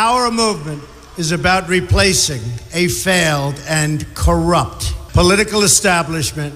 Our movement is about replacing a failed and corrupt political establishment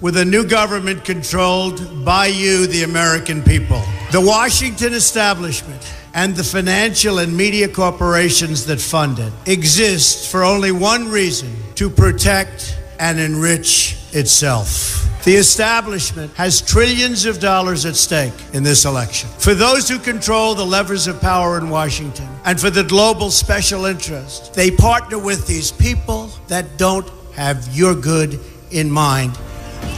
with a new government controlled by you, the American people. The Washington establishment and the financial and media corporations that fund it exist for only one reason: to protect and enrich itself. The establishment has trillions of dollars at stake in this election. For those who control the levers of power in Washington and for the global special interest, they partner with these people that don't have your good in mind.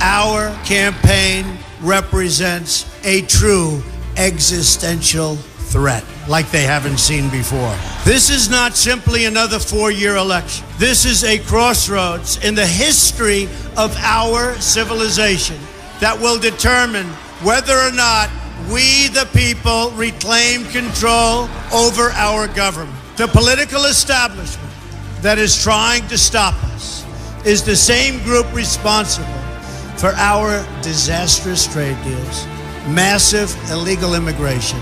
Our campaign represents a true existential threat like they haven't seen before. This is not simply another four-year election. This is a crossroads in the history of our civilization that will determine whether or not we, the people, reclaim control over our government. The political establishment that is trying to stop us is the same group responsible for our disastrous trade deals, massive illegal immigration,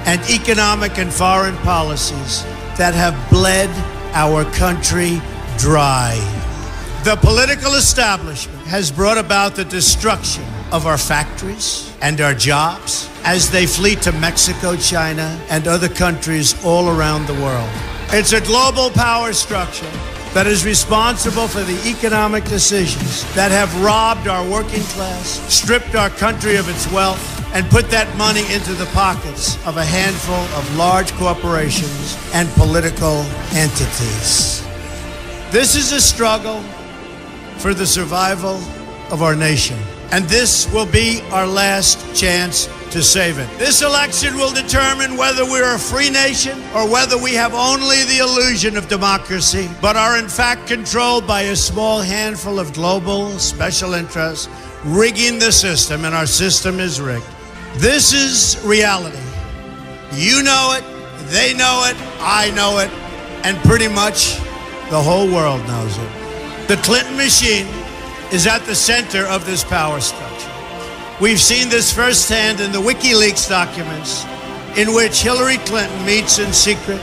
and economic and foreign policies that have bled our country dry. The political establishment has brought about the destruction of our factories and our jobs as they flee to Mexico, China, and other countries all around the world. It's a global power structure that is responsible for the economic decisions that have robbed our working class, stripped our country of its wealth, and put that money into the pockets of a handful of large corporations and political entities. This is a struggle for the survival of our nation, and this will be our last chance to save it. This election will determine whether we're a free nation or whether we have only the illusion of democracy, but are in fact controlled by a small handful of global special interests rigging the system, and our system is rigged. This is reality. You know it, they know it, I know it, and pretty much the whole world knows it. The Clinton machine is at the center of this power structure. We've seen this firsthand in the WikiLeaks documents, in which Hillary Clinton meets in secret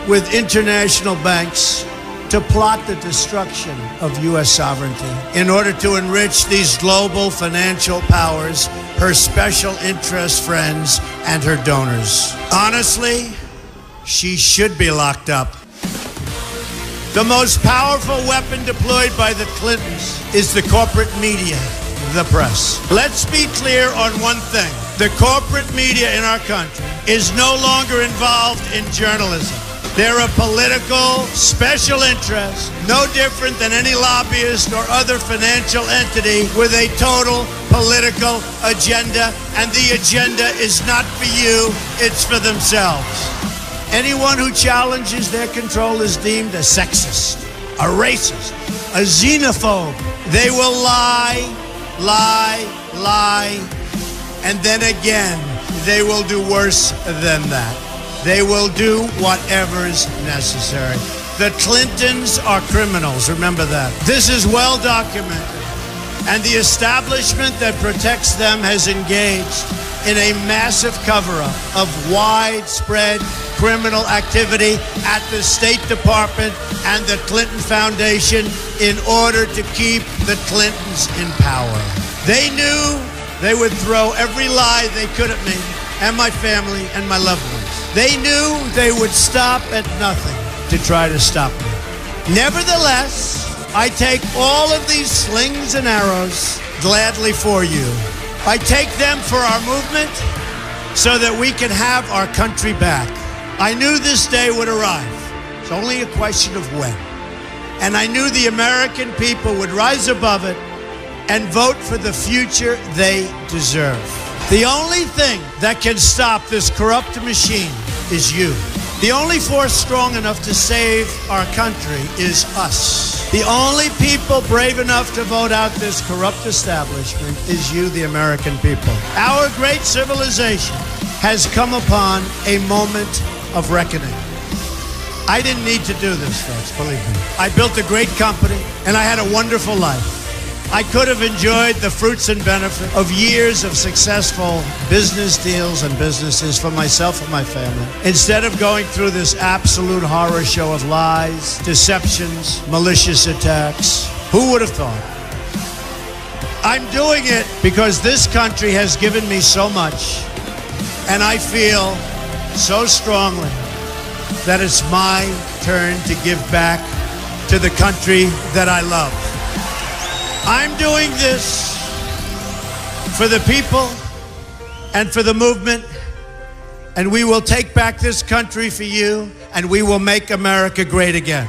with international banks to plot the destruction of U.S. sovereignty in order to enrich these global financial powers, her special interest friends, and her donors. Honestly, she should be locked up. The most powerful weapon deployed by the Clintons is the corporate media, the press. Let's be clear on one thing. The corporate media in our country is no longer involved in journalism. They're a political special interest, no different than any lobbyist or other financial entity with a total political agenda, and the agenda is not for you, it's for themselves. Anyone who challenges their control is deemed a sexist, a racist, a xenophobe. They will lie, and then again, they will do worse than that. They will do whatever is necessary. The Clintons are criminals, remember that. This is well documented, and the establishment that protects them has engaged in a massive cover-up of widespread criminal activity at the State Department and the Clinton Foundation in order to keep the Clintons in power. They knew they would throw every lie they could at me and my family and my loved ones. They knew they would stop at nothing to try to stop me. Nevertheless, I take all of these slings and arrows gladly for you. I take them for our movement so that we can have our country back. I knew this day would arrive. It's only a question of when. And I knew the American people would rise above it and vote for the future they deserve. The only thing that can stop this corrupt machine is you. The only force strong enough to save our country is us. The only people brave enough to vote out this corrupt establishment is you, the American people. Our great civilization has come upon a moment of reckoning. I didn't need to do this, folks, believe me. I built a great company, and I had a wonderful life. I could have enjoyed the fruits and benefit of years of successful business deals and businesses for myself and my family, instead of going through this absolute horror show of lies, deceptions, malicious attacks. Who would have thought? I'm doing it because this country has given me so much, and I feel so strongly that it's my turn to give back to the country that I love. I'm doing this for the people and for the movement, and we will take back this country for you, and we will make America great again.